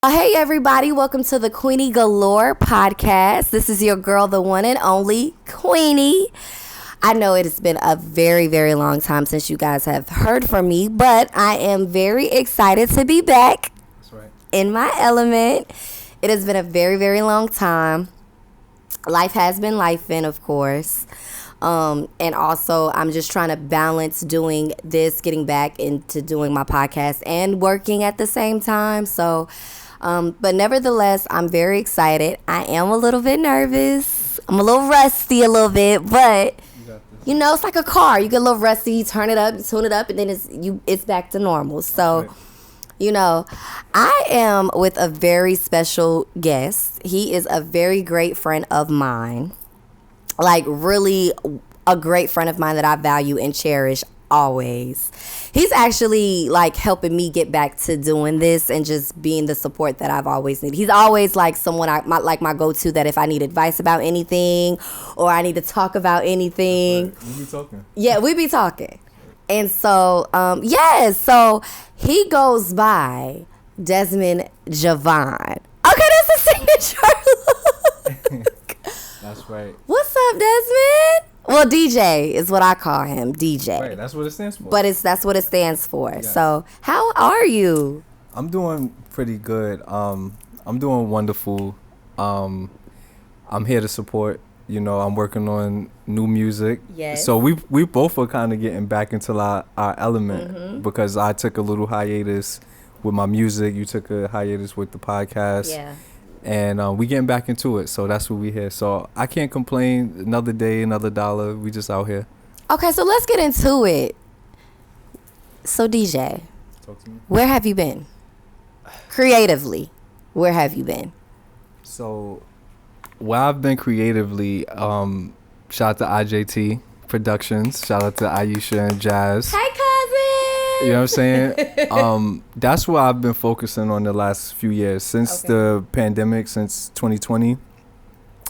Hey everybody, welcome to the Queenie Galore podcast. This is your girl, the one and only Queenie. I know it has been a very, very long time since you guys have heard from me, but I am very excited to be back. That's right. In my element. It has been a very, very long time. Life has been lifing, of course. And also, I'm just trying to balance doing this, getting back into doing my podcast and working at the same time. So, but nevertheless, I'm very excited. I am a little bit nervous. I'm a little rusty a little bit, but you know, it's like a car. You get a little rusty, you turn it up, you tune it up, and then it's back to normal. So, you know, I am with a very special guest. He is a very great friend of mine. Like, really a great friend of mine that I value and cherish always. He's actually like helping me get back to doing this and just being the support that I've always needed. He's always like someone my go-to, that if I need advice about anything or I need to talk about anything. Right. We be talking. Yeah, we be talking. And so, so he goes by Desmond Jovan. Okay, that's a signature. That's right. What's up, Desmond? Well, DJ is what I call him, DJ. Right, that's what it stands for. But that's what it stands for. Yeah. So, how are you? I'm doing pretty good. I'm doing wonderful. I'm here to support. You know, I'm working on new music. Yes. So we both are kind of getting back into our element because I took a little hiatus with my music. You took a hiatus with the podcast. Yeah. And we getting back into it, so that's what we here. So I can't complain. Another day, another dollar. We just out here. Okay, so let's get into it. So DJ, Talk to me. where have you been? Creatively, where have you been? So where I've been creatively, shout out to IJT Productions. Shout out to Aisha and Jazz. Hey, cousin. You know what I'm saying? That's what I've been focusing on the last few years. Since the pandemic, since 2020,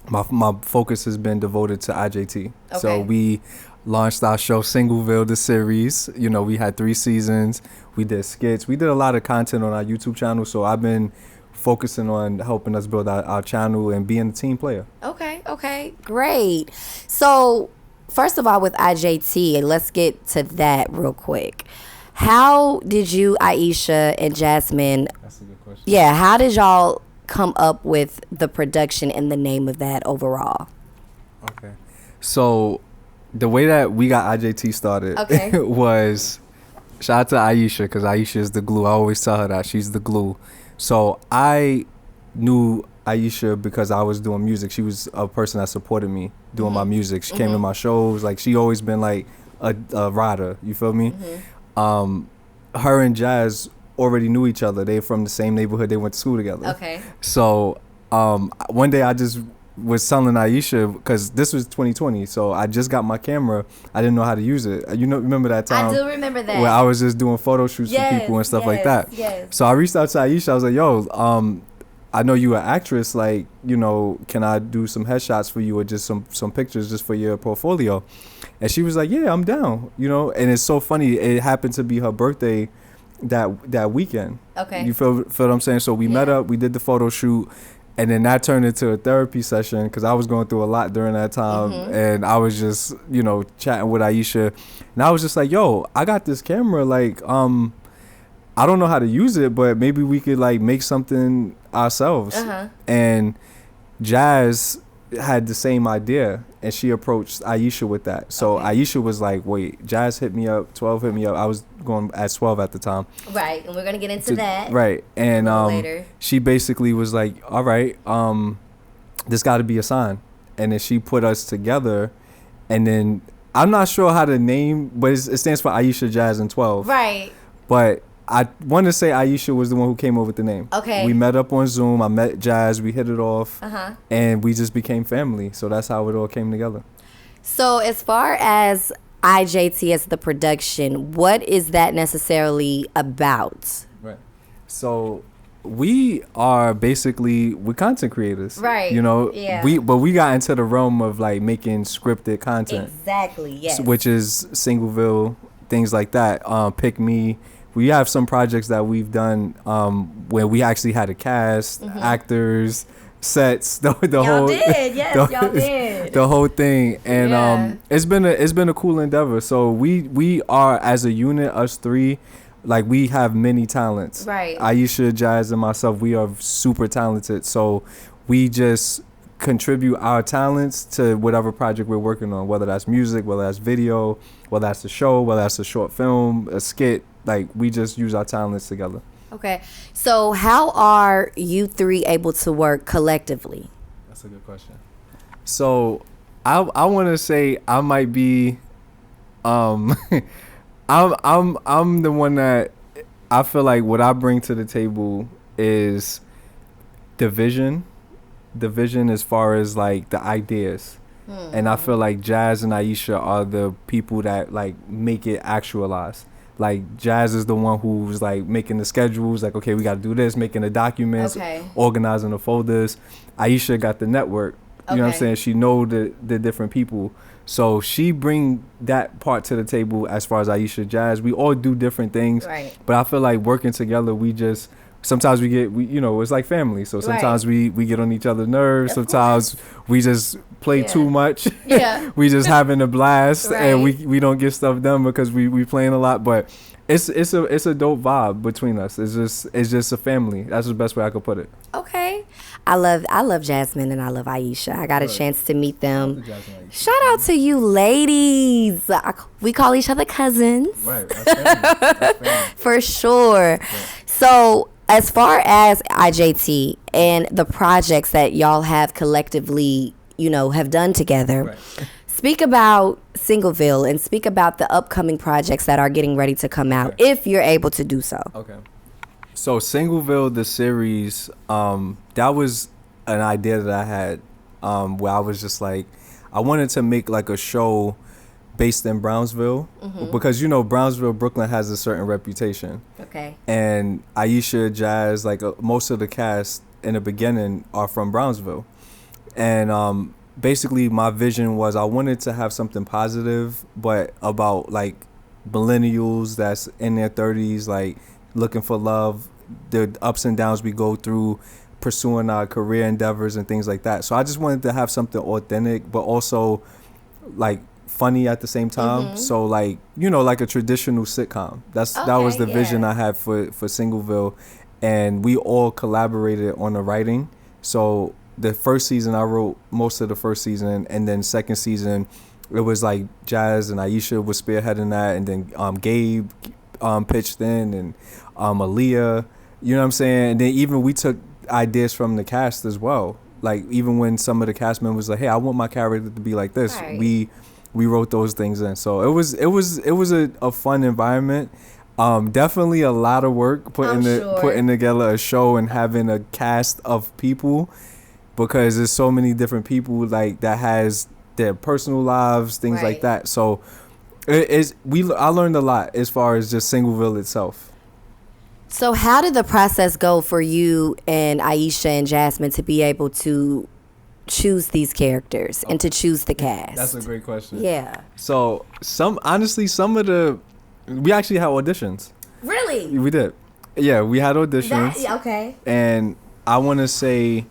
my focus has been devoted to IJT. Okay. So we launched our show, Singleville, the series. You know, we had 3 seasons. We did skits. We did a lot of content on our YouTube channel. So I've been focusing on helping us build our channel and being a team player. Okay, great. So, first of all, with IJT, let's get to that real quick. How did you, Aisha and Jasmine, That's a good question. yeah, how did y'all come up with the production and the name of that overall? Okay. So the way that we got IJT started was, shout out to Aisha, because Aisha is the glue. I always tell her that she's the glue. So I knew Aisha because I was doing music. She was a person that supported me doing my music. She came to my shows. Like, she always been like a rider. You feel me? Her and Jazz already knew each other. They from the same neighborhood. They went to school together. Okay. So one day I just was telling Aisha, because this was 2020, so I just got my camera. I didn't know how to use it. Remember that time? I do remember that. Where I was just doing photo shoots for people and stuff like that. Yes. So I reached out to Aisha. I was like, yo, I know you an actress. Like, you know, can I do some headshots for you or just some pictures just for your portfolio? And she was like, yeah, I'm down. You know, and it's so funny. It happened to be her birthday that weekend. Okay. You feel what I'm saying? So we met up. We did the photo shoot. And then that turned into a therapy session because I was going through a lot during that time. And I was just, you know, chatting with Aisha. And I was just like, yo, I got this camera. Like, I don't know how to use it, but maybe we could, like, make something ourselves. And Jazz had the same idea. And she approached Aisha with that. So Aisha was like, wait, Jazz hit me up, 12 hit me up. I was going at 12 at the time. Right, and we're going to get into that. Right. And later. She basically was like, all right, this got to be a sign. And then she put us together. And then I'm not sure how to name, but it stands for Aisha, Jazz, and 12. Right. But I want to say Aisha was the one who came up with the name. Okay. We met up on Zoom. I met Jazz. We hit it off. And we just became family. So that's how it all came together. So as far as IJT as the production, what is that necessarily about? Right. So we are basically, we're content creators. Right. You know, Yeah. But we got into the realm of like making scripted content. Exactly, yes. Which is Singleville, things like that. Pick Me. we have some projects that we've done where we actually had a cast, actors, sets, the Y'all whole did, yes, y'all did. the whole thing, and it's been a cool endeavor. So we are, as a unit, us three, like, we have many talents. Right. Aisha, Jazz, and myself, we are super talented. So we just contribute our talents to whatever project we're working on, whether that's music, whether that's video, whether that's a show, whether that's a short film, a skit. Like, we just use our talents together. Okay. So how are you three able to work collectively? That's a good question. So I want to say I might be I'm the one that I feel like what I bring to the table is the vision as far as like the ideas. And I feel like Jazz and Aisha are the people that like make it actualized. Like, Jazz is the one who's like making the schedules, like, okay, we got to do this, making the documents, organizing the folders. Aisha got the network. You know what I'm saying? She know the different people. So she bring that part to the table as far as Aisha. Jazz, we all do different things. Right. But I feel like working together, we just, sometimes it's like family. So sometimes we get on each other's nerves. Sometimes we just play too much. Yeah. We just having a blast and we don't get stuff done because we playing a lot. But it's a dope vibe between us. It's just a family. That's the best way I could put it. Okay. I love Jasmine and I love Aisha. I got a chance to meet them. Shout out to you ladies. We call each other cousins. Right. That's family. For sure. Right. So as far as IJT and the projects that y'all have collectively, have done together, speak about Singleville and speak about the upcoming projects that are getting ready to come out, if you're able to do so. Okay. So Singleville, the series, that was an idea that I had where I was just like, I wanted to make like a show based in Brownsville because, Brownsville, Brooklyn has a certain reputation. Okay. And Aisha, Jazz, like most of the cast in the beginning are from Brownsville. And basically my vision was I wanted to have something positive, but about like millennials that's in their 30s, like looking for love, the ups and downs we go through, pursuing our career endeavors and things like that. So I just wanted to have something authentic, but also like funny at the same time. So like, like a traditional sitcom. That was the vision I had for Singleville, and we all collaborated on the writing. So the first season I wrote most of the first season, and then second season it was like Jazz and Aisha was spearheading that, and then Gabe pitched in, and Aaliyah, you know what I'm saying? And then even we took ideas from the cast as well. Like even when some of the cast members like, hey, I want my character to be like this, we wrote those things in. So it was a fun environment. Definitely a lot of work putting together a show and having a cast of people, because there's so many different people like that has their personal lives, things like that. So I learned a lot as far as just Singleville itself. So how did the process go for you and Aisha and Jasmine to be able to choose these characters and to choose the cast? That's a great question. Yeah. So we actually had auditions. Really? We did. Yeah, we had auditions. Okay. And I want to say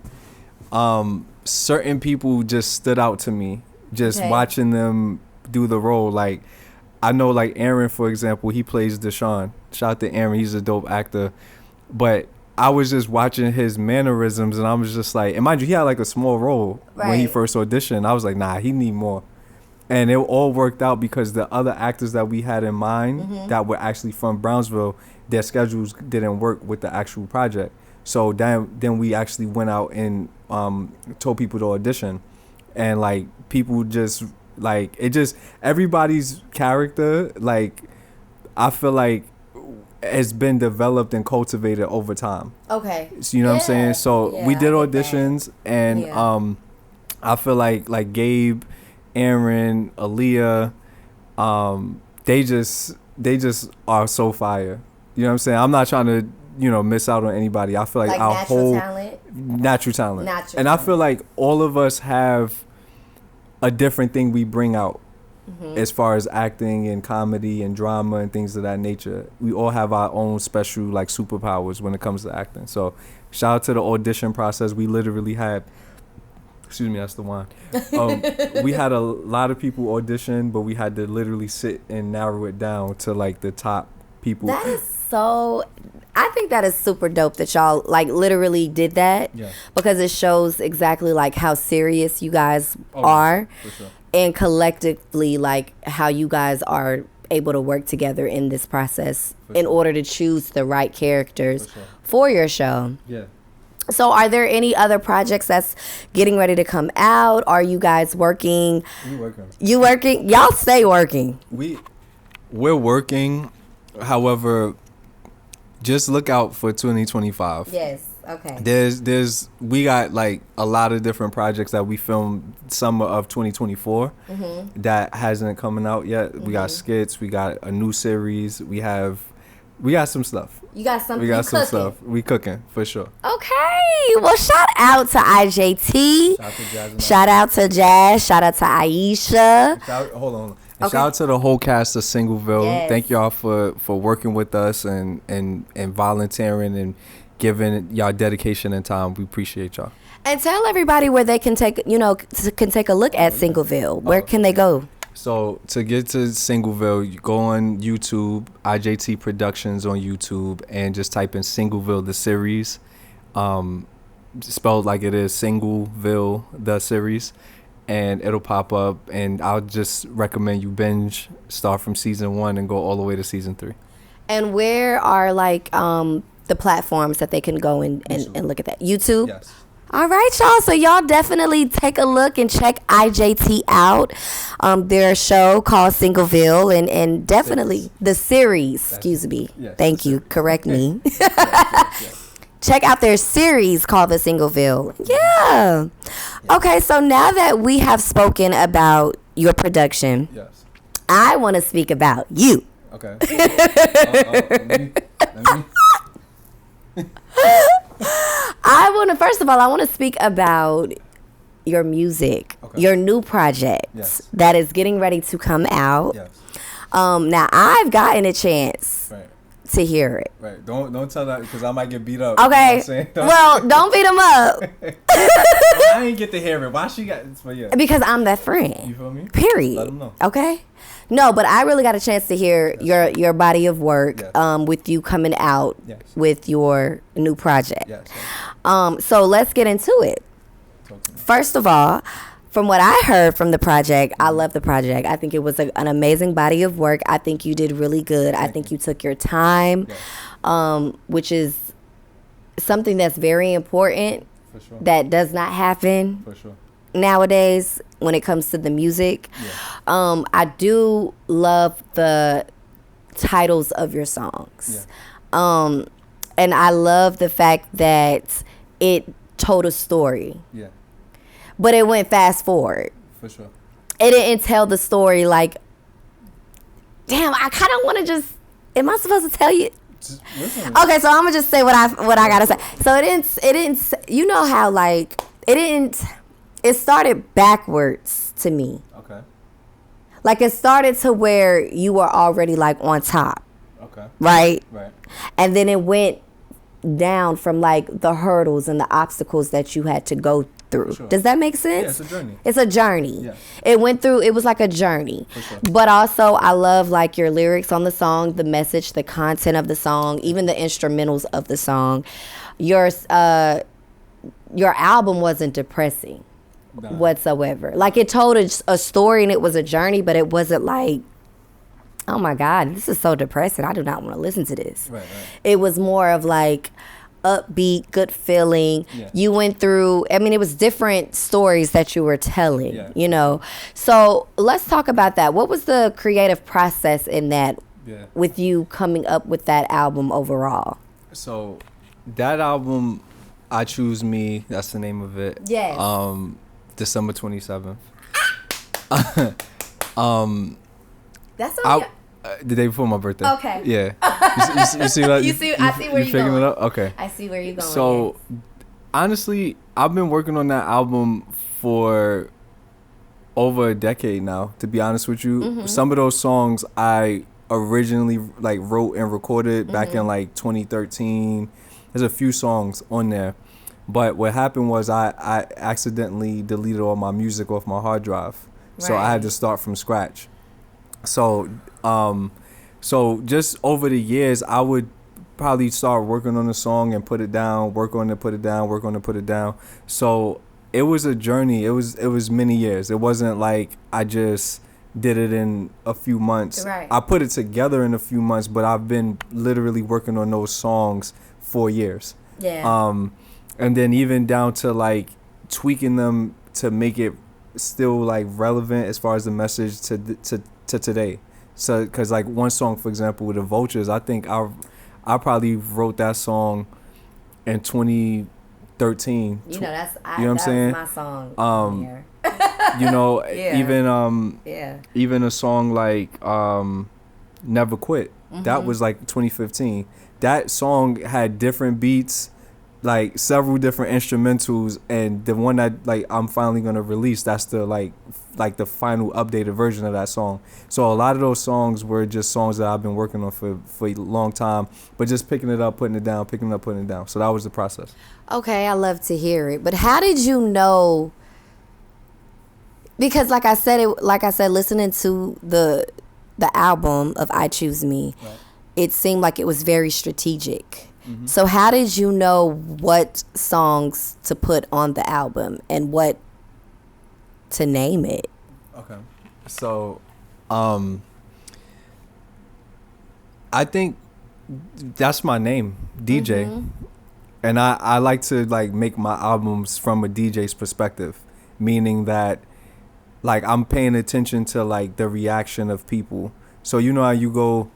certain people just stood out to me, just watching them do the role. Like, I know, like Aaron, for example, he plays Deshaun. Shout out to Aaron, he's a dope actor. But I was just watching his mannerisms, and I was just like, and mind you, he had like a small role when he first auditioned. I was like, nah, he need more. And it all worked out because the other actors that we had in mind that were actually from Brownsville, their schedules didn't work with the actual project. So then we actually went out and told people to audition, and like people just like it just everybody's character, like I feel like has been developed and cultivated over time. Okay. So, you know what I'm saying? So we did auditions, and I feel like Gabe, Aaron, Aaliyah, they just are so fire. You know what I'm saying? I'm not trying to, miss out on anybody. I feel like our whole natural talent. And I feel like all of us have a different thing we bring out. as far as acting and comedy and drama and things of that nature. We all have our own special like superpowers when it comes to acting. So shout out to the audition process. We literally had, excuse me, that's the wine. We had a lot of people audition, but we had to literally sit and narrow it down to like the top people. That is so, I think that is super dope that y'all like literally did that. Yeah. Because it shows exactly like how serious you guys are. For sure. And collectively like how you guys are able to work together in this process in order to choose the right characters for your show. Yeah. So are there any other projects that's getting ready to come out? Are you guys working? We working. You working? Y'all stay working. We're working. However, just look out for 2025. Yes. Okay. We got like a lot of different projects that we filmed summer of 2024 that hasn't coming out yet. We got skits, we got a new series, we got some stuff. You got something. We got some stuff. We cooking for sure. Okay. Well, shout out to IJT. Shout out to Jazz. Shout out to Aisha. Hold on. And shout out to the whole cast of Singleville. Yes. Thank y'all for working with us and volunteering and giving y'all dedication and time. We appreciate y'all. And tell everybody where they can take a look at Singleville. Where can they go? So to get to Singleville, you go on YouTube, IJT Productions on YouTube, and just type in Singleville the series, spelled like it is, Singleville the series, and it'll pop up. And I'll just recommend you start from season 1 and go all the way to season 3. And where are like the platforms that they can go and look at that? YouTube? Yes. All right, y'all. So y'all definitely take a look and check IJT out. Their show called Singleville and definitely the series. Excuse me. Yes, Thank you. Correct me. Yes. Check out their series called The Singleville. Yeah. Okay, so now that we have spoken about your production, Yes. I want to speak about you. Okay. First of all, I want to speak about your music, your new project that is getting ready to come out. Yes. Now I've gotten a chance to hear it. Right. Don't tell that because I might get beat up. Okay. You know well, don't beat him up. I ain't get to hear it. Why she got? But yeah. Because I'm that friend. You feel me? Period. Let them know. Okay. No, but I really got a chance to hear your body of work with you coming out with your new project. Yes. So let's get into it. First of all, from what I heard from the project, I love the project. I think it was an amazing body of work. I think you did really good. I think you took your time, which is something that's very important. For sure. That does not happen. For sure. Nowadays when it comes to the music. I do love the titles of your songs. And I love the fact that it told a story. But it went fast forward. For sure. It didn't tell the story like, damn, I kind of want to just, am I supposed to tell you? Okay, so I'm gonna just say what I gotta say. So it didn't, you know how like, it started backwards to me. Okay. Like it started to where you were already like on top. Okay. Right? Right. And then it went down from like the hurdles and the obstacles that you had to go through. Sure. Does that make sense? Yeah, it's a journey. It's a journey. Yeah. It was like a journey. For sure. But also I love like your lyrics on the song, the message, the content of the song, even the instrumentals of the song. Your album wasn't depressing whatsoever. Like it told a story and it was a journey, but it wasn't like, oh my God, this is so depressing. I do not want to listen to this. Right. It was more of like upbeat, good feeling. Yeah. You went through, I mean, it was different stories that you were telling, you know. So let's talk about that. What was the creative process in that with you coming up with that album overall? So that album, I Choose Me, that's the name of it. Yes. December 27th. That's on the day before my birthday. Okay. Yeah. You see what I see where you're going. It up? Okay. I see where you're going. So honestly, I've been working on that album for over a decade now, to be honest with you. Some of those songs I originally like wrote and recorded back in like 2013. There's a few songs on there, but what happened was I accidentally deleted all my music off my hard drive, so I had to start from scratch. So so just over the years I would probably start working on a song and put it down, work on it, put it down, work on it, put it down. So it was a journey. It was many years. It wasn't like I just did it in a few months. Right. I put it together in a few months, but I've been literally working on those songs for years. Yeah. And then even down to like tweaking them to make it still like relevant as far as the message to today. So, cause like one song, for example, with the Vultures, I think I probably wrote that song in 2013. You know, that's you know what I'm saying? my song. Here. You know, Yeah. even a song like Never Quit. That was like 2015. That song had different beats, like several different instrumentals, and the one that like I'm finally gonna release, that's the like the final updated version of that song. So a lot of those songs were just songs that I've been working on for a long time, but just picking it up, putting it down, picking it up, putting it down. So that was the process. Okay, I love to hear it. But how did you know? Because like I said, listening to the album of I Choose Me, right, it seemed like it was very strategic. So how did you know what songs to put on the album and what to name it? Okay. So I think that's my name, DJ. And I like to like make my albums from a DJ's perspective, meaning that like I'm paying attention to like the reaction of people. So you know how you go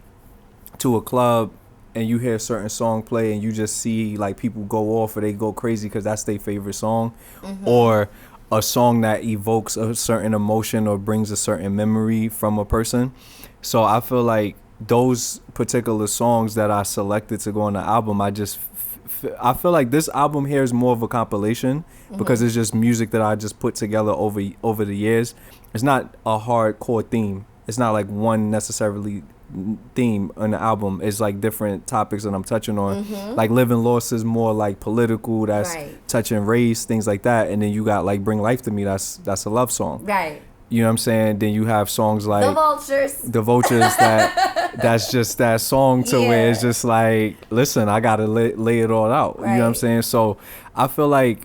to a club and you hear a certain song play and you just see like people go off or they go crazy because that's their favorite song, or a song that evokes a certain emotion or brings a certain memory from a person. So I feel like those particular songs that I selected to go on the album, I feel like this album here is more of a compilation because it's just music that I just put together over the years. It's not a hardcore theme. It's not like one necessarily theme on the album. It's like different topics that I'm touching on. Like Living Lost is more like political, that's touching race, things like that. And then you got like Bring Life to Me, that's a love song. Right. You know what I'm saying? Then you have songs like The Vultures that's just that song to where it's just like, listen, I gotta lay it all out. You know what I'm saying? So I feel like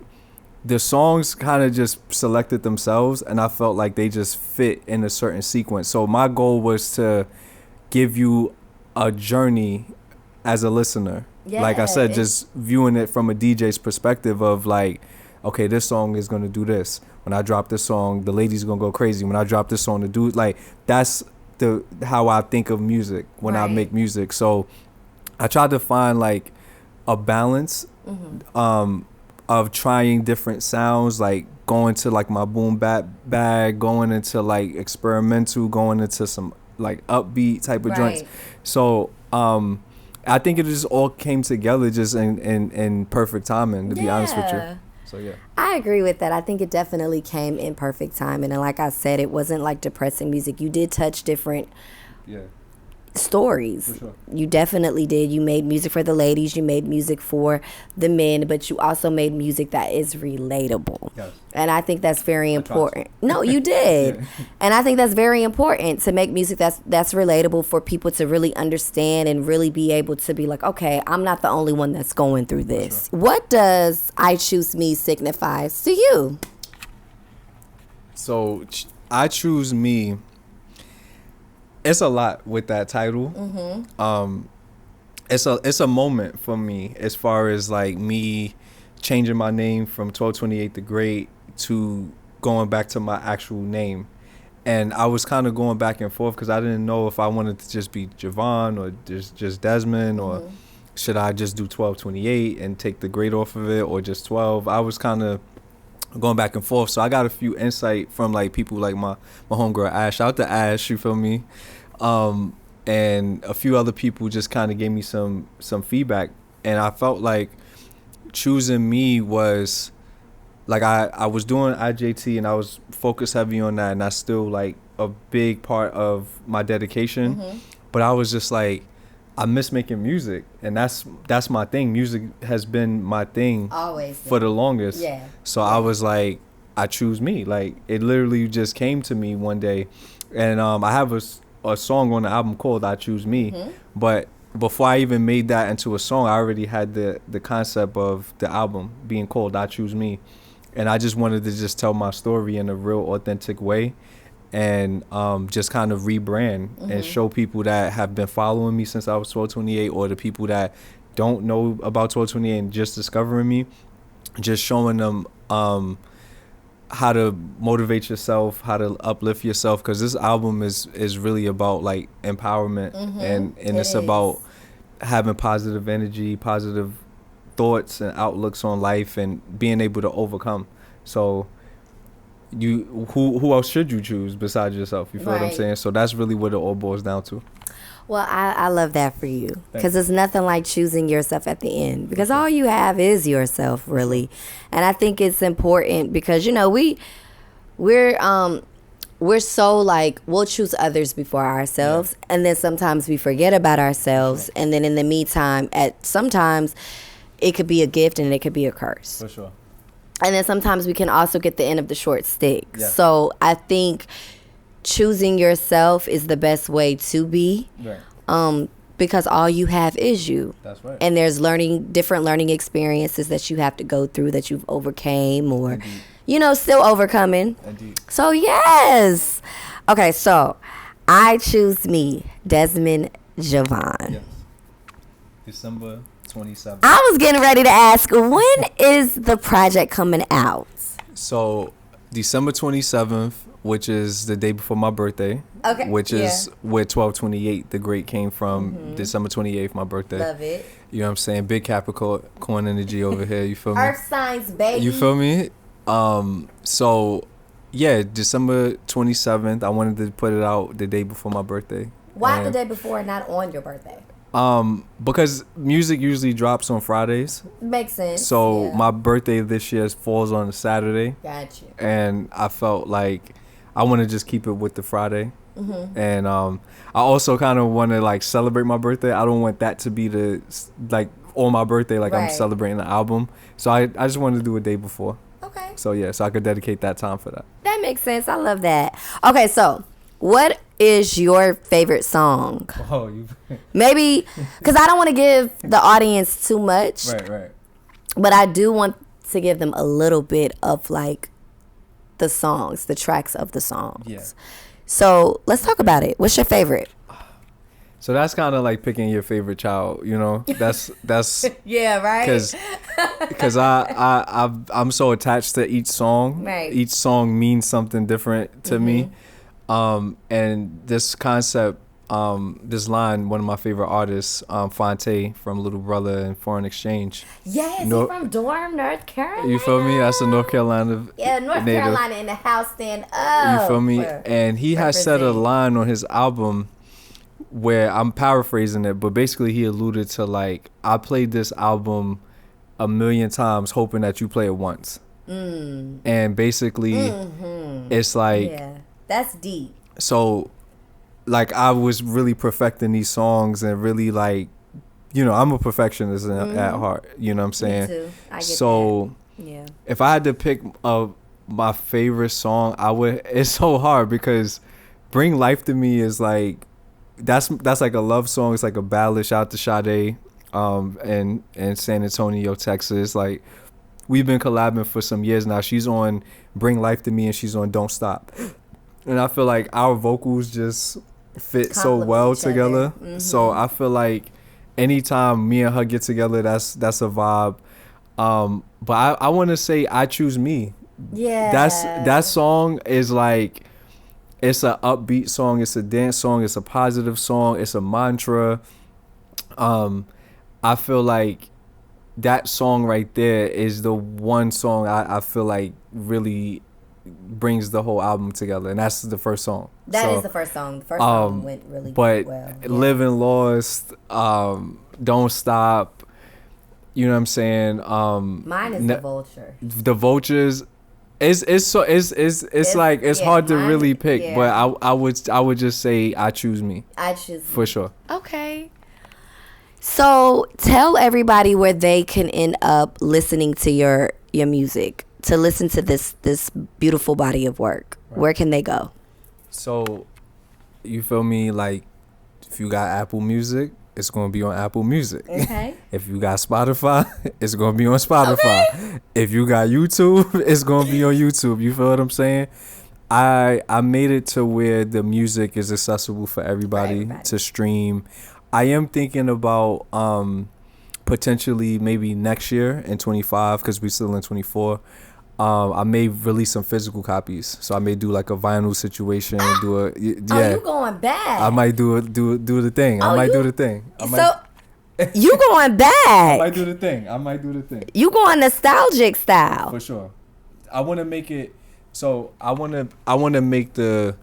the songs kind of just selected themselves, and I felt like they just fit in a certain sequence. So my goal was to give you a journey as a listener. Yeah, like I said, just viewing it from a DJ's perspective of like, okay, this song is going to do this. When I drop this song, the ladies going to go crazy. When I drop this song, the dude, like, that's how I think of music when I make music. So I tried to find like a balance of trying different sounds, like going to like my boom bap bag, going into like experimental, going into some like upbeat type of joints. So I think it just all came together just in perfect timing, to be honest with you. So yeah, I agree with that. I think it definitely came in perfect timing, and like I said, it wasn't like depressing music. You did touch different stories. For sure. You definitely did. You made music for the ladies, you made music for the men, but you also made music that is relatable. Yes. And I think that's very important. No, you did. And I think that's very important, to make music that's relatable for people to really understand and really be able to be like, okay, I'm not the only one that's going through this. Sure. What does I Choose Me signifies to you? So I Choose Me, it's a lot with that title. It's a moment for me as far as like me changing my name from 1228 the Great to going back to my actual name. And I was kind of going back and forth because I didn't know if I wanted to just be Jovan or just Desmond, or should I just do 1228 and take the Great off of it, or just 12. I was kind of going back and forth. So I got a few insight from like people like my homegirl Ash. Shout out to Ash, you feel me? And a few other people just kind of gave me some feedback, and I felt like choosing me was like I was doing IJT and I was focused heavy on that, and that's still like a big part of my dedication. But I was just like, I miss making music, and that's my thing. Music has been my thing always for the longest. Yeah. So I was like, I choose me. Like, it literally just came to me one day, and I have a song on the album called "I Choose Me," but before I even made that into a song, I already had the concept of the album being called "I Choose Me," and I just wanted to just tell my story in a real authentic way, and just kind of rebrand and show people that have been following me since I was 1228, or the people that don't know about 1228 and just discovering me, just showing them how to motivate yourself, how to uplift yourself, because this album is really about like empowerment, and it's about having positive energy, positive thoughts and outlooks on life, and being able to overcome. So who else should you choose besides yourself? You feel what I'm saying? So that's really what it all boils down to. Well, I love that for you, because it's nothing like choosing yourself at the end, because all you have is yourself, really. And I think it's important because, you know, we're so like, we'll choose others before ourselves, and then sometimes we forget about ourselves, and then in the meantime, sometimes it could be a gift and it could be a curse. For sure. And then sometimes we can also get the end of the short stick. Yeah. So I think choosing yourself is the best way to be. Right. Because all you have is you. That's right. And there's different learning experiences that you have to go through that you've overcame, or, indeed, you know, still overcoming. Indeed. So yes. Okay, so I Choose Me, Desmond Jovan. Yes. December 27th. I was getting ready to ask, when is the project coming out? So December 27th, which is the day before my birthday. Okay. Which is where 1228, the great, came from. December 28th, my birthday. Love it. You know what I'm saying? Big Capricorn energy over here. You feel me? Earth signs, baby. You feel me? So yeah, December 27th, I wanted to put it out the day before my birthday. Why the day before and not on your birthday? Because music usually drops on Fridays. Makes sense. So my birthday this year falls on a Saturday. Gotcha. And I felt like I want to just keep it with the Friday. And I also kind of want to like celebrate my birthday. I don't want that to be the like on my birthday, like I'm celebrating the album. So I just wanted to do a day before. Okay. So yeah, so I could dedicate that time for that. That makes sense. I love that. Okay, so what is your favorite song? Oh, maybe because I don't want to give the audience too much. Right. But I do want to give them a little bit of like the songs, the tracks of the songs. Yeah. So let's talk about it. What's your favorite? So that's kind of like picking your favorite child, you know. That's yeah, right. Because I'm so attached to each song. Right. Each song means something different to me. And this concept, this line, one of my favorite artists, Fonte from Little Brother and Foreign Exchange. Yes, he's from Durham, North Carolina. You feel me? That's a North Carolina. Yeah, North native. Carolina in the house, stand up. You feel me? And he has said a line on his album where I'm paraphrasing it, but basically he alluded to like, I played this album a million times hoping that you play it once. And basically it's like, yeah, that's deep. So like I was really perfecting these songs and really like, you know, I'm a perfectionist at heart, you know what I'm saying? Me too. I get so that. Yeah. If I had to pick my favorite song, it's so hard because Bring Life to Me is like, that's like a love song. It's like a ballad. Shout out to Sade in San Antonio, Texas. Like, we've been collabing for some years now. She's on Bring Life to Me and she's on Don't Stop. And I feel like our vocals just fit so well together. So I feel like anytime me and her get together, that's a vibe. But I want to say I Choose Me. Yeah. That song is like, it's an upbeat song. It's a dance song. It's a positive song. It's a mantra. I feel like that song right there is the one song I feel like really brings the whole album together, and that's the first song. That is the first song. The first song went really but well. Living Lost, Don't Stop, You know what I'm saying? Mine is the vulture. The vultures. It's like it's hard to really pick, but I would just say I choose me. I choose for sure. Okay. So tell everybody where they can end up listening to your music, to listen to this beautiful body of work. Right. Where can they go? So, you feel me? Like, if you got Apple Music, it's gonna be on Apple Music. Okay. If you got Spotify, it's gonna be on Spotify. Okay. If you got YouTube, it's gonna be on YouTube. You feel what I'm saying? I made it to where the music is accessible for everybody to stream. I am thinking about potentially maybe next year in 25, because we still in 24. I may release some physical copies, so I may do like a vinyl situation. Oh, you going back? I might do the thing. I might do the thing. You going back? I might do the thing. You going nostalgic style for sure. I want to make it. So I want to make the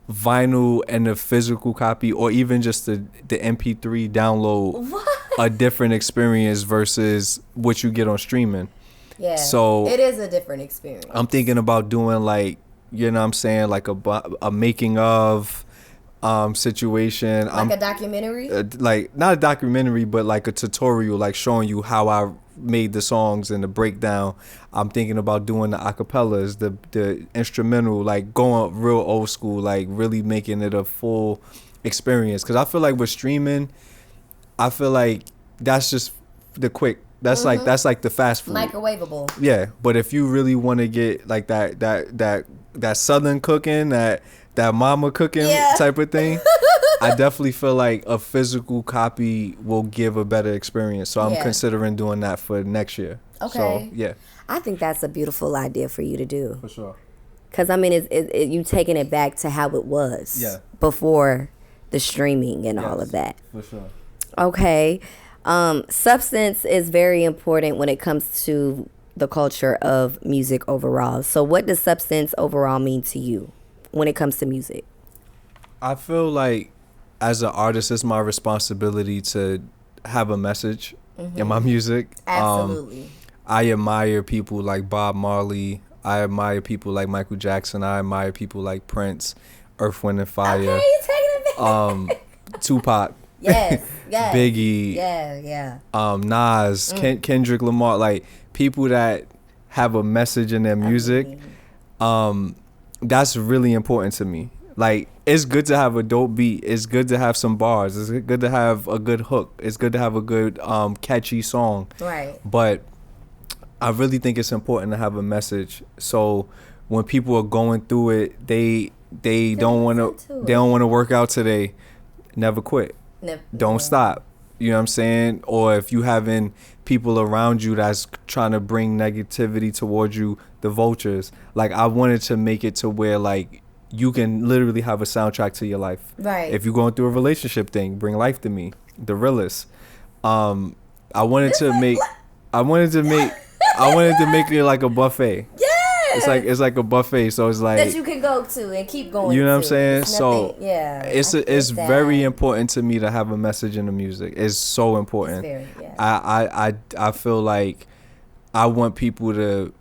vinyl and the physical copy, or even just the MP3 download, a different experience versus what you get on streaming. Yeah, so it is a different experience. I'm thinking about doing like, you know what I'm saying, like a making of situation. Like a documentary? Like, not a documentary, but like a tutorial, like showing you how I made the songs and the breakdown. I'm thinking about doing the acapellas, the instrumental, like going real old school, like really making it a full experience. Because I feel like with streaming, I feel like that's just the quick. That's like the fast food. Microwavable. Yeah, but if you really want to get like that southern cooking, that mama cooking type of thing, I definitely feel like a physical copy will give a better experience. So I'm considering doing that for next year. Okay. So, yeah. I think that's a beautiful idea for you to do. For sure. Because, I mean, you taking it back to how it was before the streaming and all of that. For sure. Okay. Substance is very important when it comes to the culture of music overall. So what does substance overall mean to you when it comes to music? I feel like as an artist, it's my responsibility to have a message in my music. Absolutely. I admire people like Bob Marley. I admire people like Michael Jackson. I admire people like Prince, Earth, Wind and Fire. Okay, you taking it back. Tupac. Yes. Biggie. Nas, Kendrick Lamar, like people that have a message in their music. That's really important to me. Like, it's good to have a dope beat. It's good to have some bars. It's good to have a good hook. It's good to have a good catchy song. Right. But I really think it's important to have a message. So when people are going through it, they don't want to work out today. Never quit. Don't stop. You know what I'm saying? Or if you having people around you that's trying to bring negativity towards you, the vultures. Like, I wanted to make it to where, like, you can literally have a soundtrack to your life. Right. If you're going through a relationship thing, bring life to me. The realest. I wanted to make it like a buffet. Yeah. It's like a buffet, so it's like that you can go to and keep going. You know what I'm saying? So it's very important to me to have a message in the music. It's so important. It's very, I feel like I want people to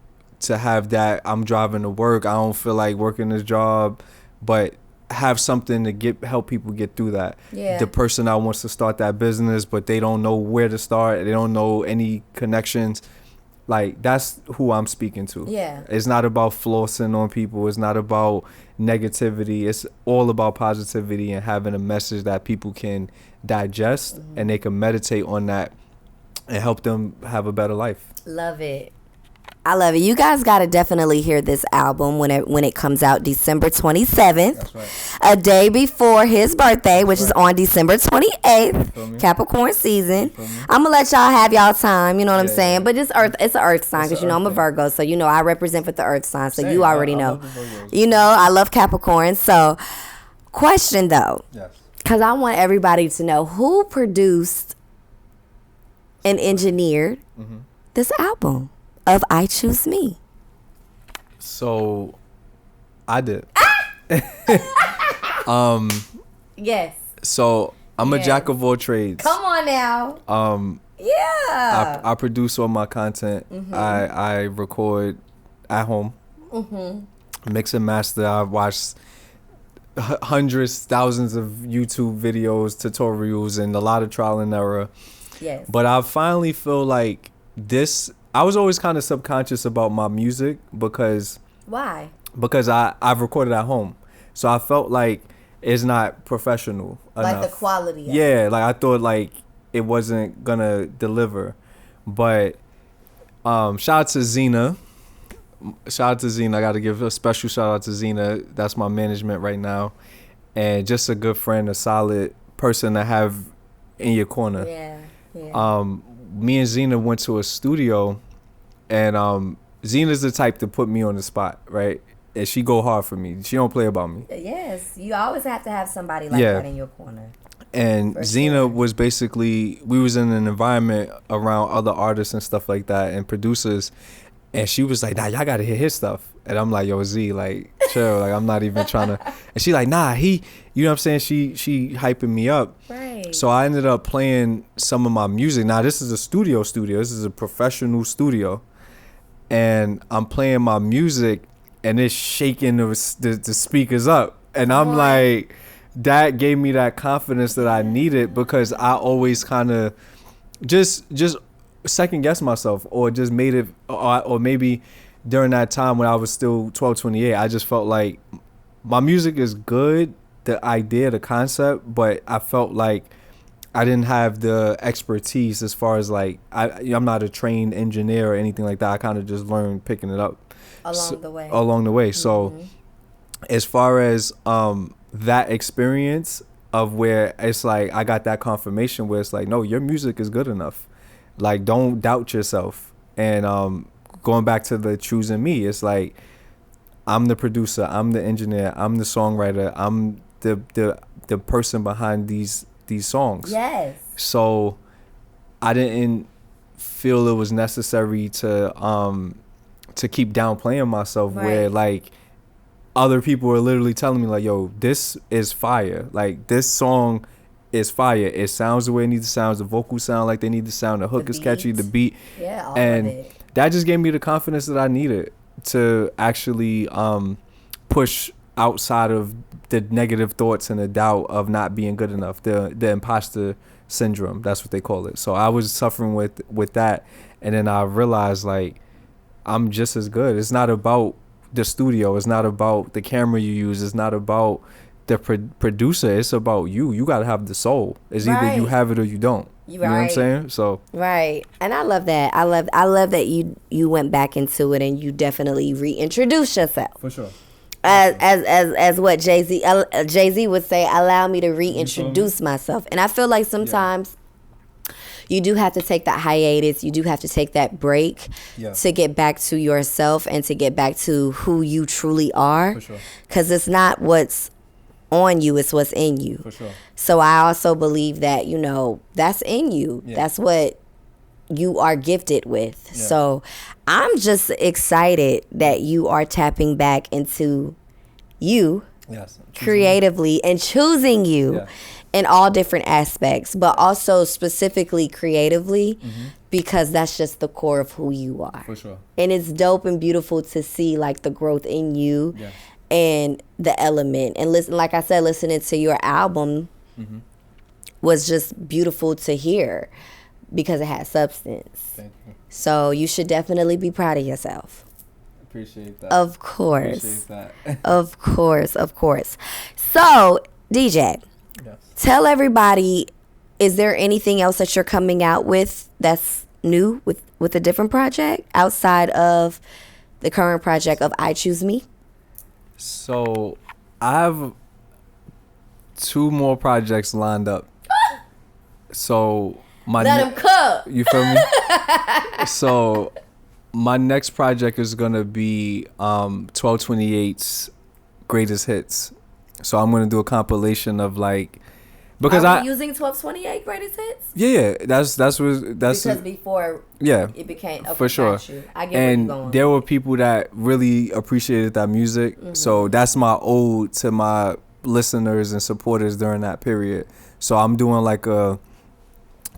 have that. I'm driving to work. I don't feel like working this job, but have something to help people get through that. Yeah. The person that wants to start that business, but they don't know where to start. They don't know any connections. Like, that's who I'm speaking to. Yeah. It's not about flossing on people. It's not about negativity. It's all about positivity and having a message that people can digest and they can meditate on that and help them have a better life. Love it. I love it. You guys got to definitely hear this album when it comes out December 27th. That's right. A day before his birthday, which is on December 28th. Capricorn season. I'm going to let y'all have y'all time, you know what I'm saying? Yeah. But it's an earth sign because, I'm a Virgo. So, I represent for the earth sign. So, you already know. I love Capricorn. So, question though. Yes. Because I want everybody to know who produced and engineered this album of I Choose Me. So I did. Yes. So I'm a jack of all trades. Come on now. Yeah. I produce all my content. I record at home. Mix and master. I watch hundreds, thousands of YouTube videos, tutorials, and a lot of trial and error. Yes. But I finally feel like this. I was always kind of subconscious about my music because Why? I've recorded at home, so I felt like it's not professional enough. Like the quality. Yeah, like I thought like it wasn't gonna deliver, but shout out to Zena. Shout out to Zena. I got to give a special shout out to Zena. That's my management right now, and just a good friend, a solid person to have in your corner. Yeah. Me and Zena went to a studio, and Zena's the type to put me on the spot, right? And she go hard for me. She don't play about me. Yes, you always have to have somebody like that in your corner. And For Zena sure. was basically, we was in an environment around other artists and stuff like that and producers, and she was like, nah, y'all gotta hear his stuff. And I'm like, yo, Z, like, chill, like, I'm not even trying to. And she like, nah, you know what I'm saying? She hyping me up. Right. So I ended up playing some of my music. Now, this is a studio. This is a professional studio. And I'm playing my music, and it's shaking the speakers up. And I'm like, that gave me that confidence that I needed, because I always kind of just second guess myself, or just made it, or maybe during that time when I was still 1228, I just felt like my music is good, the idea, the concept, but I felt like I didn't have the expertise as far as like, I'm not a trained engineer or anything like that. I kind of just learned picking it up along the way. So as far as that experience of where it's like I got that confirmation where it's like, no, your music is good enough. Like, don't doubt yourself. And going back to the choosing me, it's like, I'm the producer, I'm the engineer, I'm the songwriter, I'm the person behind these songs. Yes. So I didn't feel it was necessary to keep downplaying myself, where like other people were literally telling me like, yo, this is fire. Like, this song is fire. It sounds the way it needs to sound. The vocals sound like they need to sound. The hook is catchy. The beat. Yeah, all and of it. That just gave me the confidence that I needed to actually push outside of the negative thoughts and the doubt of not being good enough. The imposter syndrome. That's what they call it. So I was suffering with that, and then I realized like I'm just as good. It's not about the studio. It's not about the camera you use. It's not about the producer. It's about you. You gotta have the soul. It's either you have it or you don't. You know what I'm saying? So right, and I love that. I love that you went back into it and you definitely reintroduced yourself. For sure. As what Jay-Z would say, allow me to reintroduce myself. And I feel like sometimes you do have to take that hiatus. You do have to take that break to get back to yourself and to get back to who you truly are. For sure. Because it's not what's on you, it's what's in you. For sure. So I also believe that, that's in you. Yeah. That's what you are gifted with. Yeah. So I'm just excited that you are tapping back into you creatively and choosing you in all different aspects, but also specifically creatively, because that's just the core of who you are. For sure. And it's dope and beautiful to see like the growth in you and the element. And listen, like I said, listening to your album was just beautiful to hear, because it has substance. Thank you. So you should definitely be proud of yourself. Appreciate that. Of course. Appreciate that. Of course. So, DJ, tell everybody, is there anything else that you're coming out with that's new with a different project outside of the current project of I Choose Me? So, I have 2 more projects lined up. So, let him cook. You feel me? So my next project is gonna be 1228's greatest hits. So I'm gonna do a compilation of like, because Are we using 1228 greatest hits? Yeah, that's because before it became for sure. I get and where you're going. There were people that really appreciated that music. So that's my ode to my listeners and supporters during that period. So I'm doing like a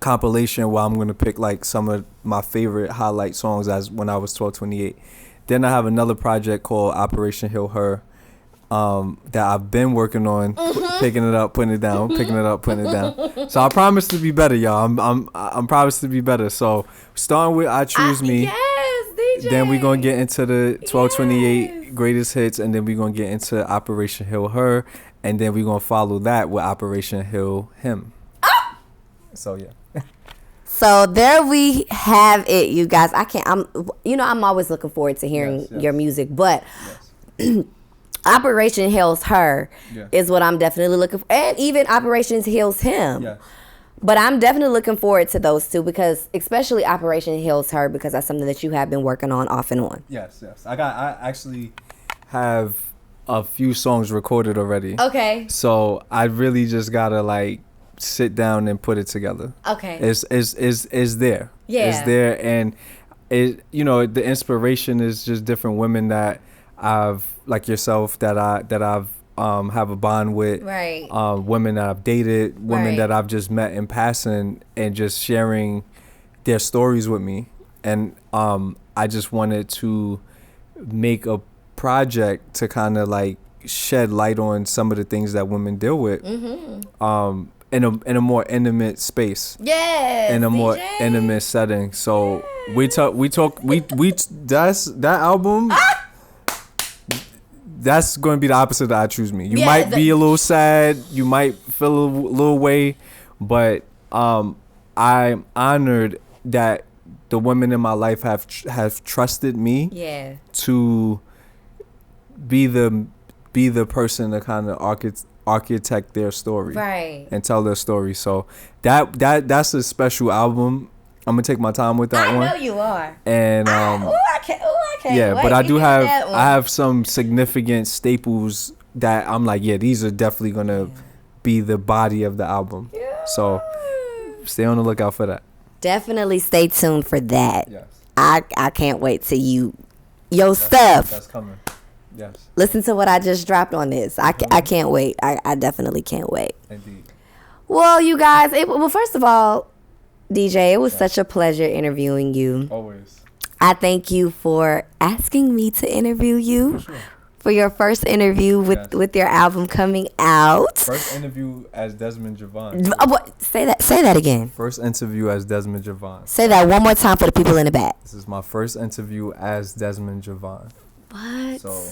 compilation where I'm gonna pick like some of my favorite highlight songs as when I was 1228. Then I have another project called Operation Heal Her, that I've been working on, picking it up, putting it down, picking it up, putting it down. So I promise to be better, y'all. I'm promised to be better. So starting with I Choose Me. Yes, DJ. Then we're gonna get into the 1228 greatest hits, and then we're gonna get into Operation Heal Her, and then we're gonna follow that with Operation Heal Him. So yeah. So there we have it, you guys. I'm always looking forward to hearing your music, but Operation Heals Her is what I'm definitely looking for, and even Operation Heals Him. Yeah. But I'm definitely looking forward to those two, because especially Operation Heals Her, because that's something that you have been working on off and on. Yes. I actually have a few songs recorded already. Okay. So I really just gotta like sit down and put it together. Okay. It's there. Yeah. It's there, and the inspiration is just different women that I've, like yourself, that I've have a bond with. Right. Women that I've dated, women that I've just met in passing, and just sharing their stories with me. And I just wanted to make a project to kind of like shed light on some of the things that women deal with. Mm-hmm. In a more intimate space. Yes. In a more intimate setting. So we talk that's that album. That's going to be the opposite of I Choose Me. You might be a little sad, you might feel a little way, but I'm honored that the women in my life have trusted me to be the person to kind of architect their story, and tell their story. So that's a special album. I'm gonna take my time with that one. I know you are. And I can't yeah, wait but I to do get have some significant staples that I'm like, yeah, these are definitely gonna be the body of the album. Yeah. So stay on the lookout for that. Definitely stay tuned for that. Yes. I can't wait till your stuff. That's coming. Yes. Listen to what I just dropped on this. I can't wait. I definitely can't wait. Indeed. Well, you guys, first of all, DJ, it was such a pleasure interviewing you. Always. I thank you for asking me to interview you for your first interview with your album coming out. First interview as Desmond Jovan. What? Say that again. First interview as Desmond Jovan. Say that one more time for the people in the back. This is my first interview as Desmond Jovan. What? So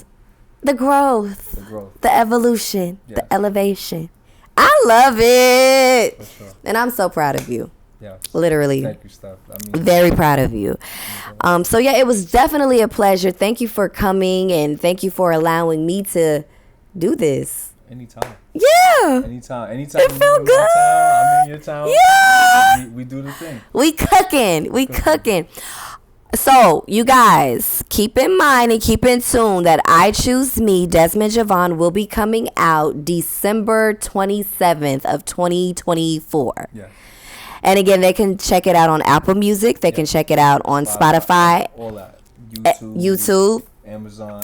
the growth, the evolution, the elevation. I love it. For sure. And I'm so proud of you. Yeah. Literally. Thank you, Steph. Very proud of you. So yeah, it was definitely a pleasure. Thank you for coming, and thank you for allowing me to do this. Anytime. Yeah. Anytime. It felt good. I'm in your town. Yeah. We do the thing. We cooking. So, you guys, keep in mind and keep in tune that I Choose Me, Desmond Jovan, will be coming out December 27th of 2024. Yeah. And again, they can check it out on Apple Music. They can check it out on Spotify. All that. YouTube. Amazon.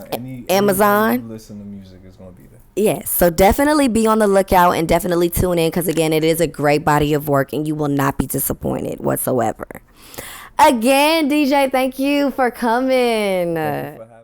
Amazon. You listen to music is going to be there. Yes. So definitely be on the lookout and definitely tune in, because again, it is a great body of work and you will not be disappointed whatsoever. Again, DJ, thank you for coming. Thank you for having me.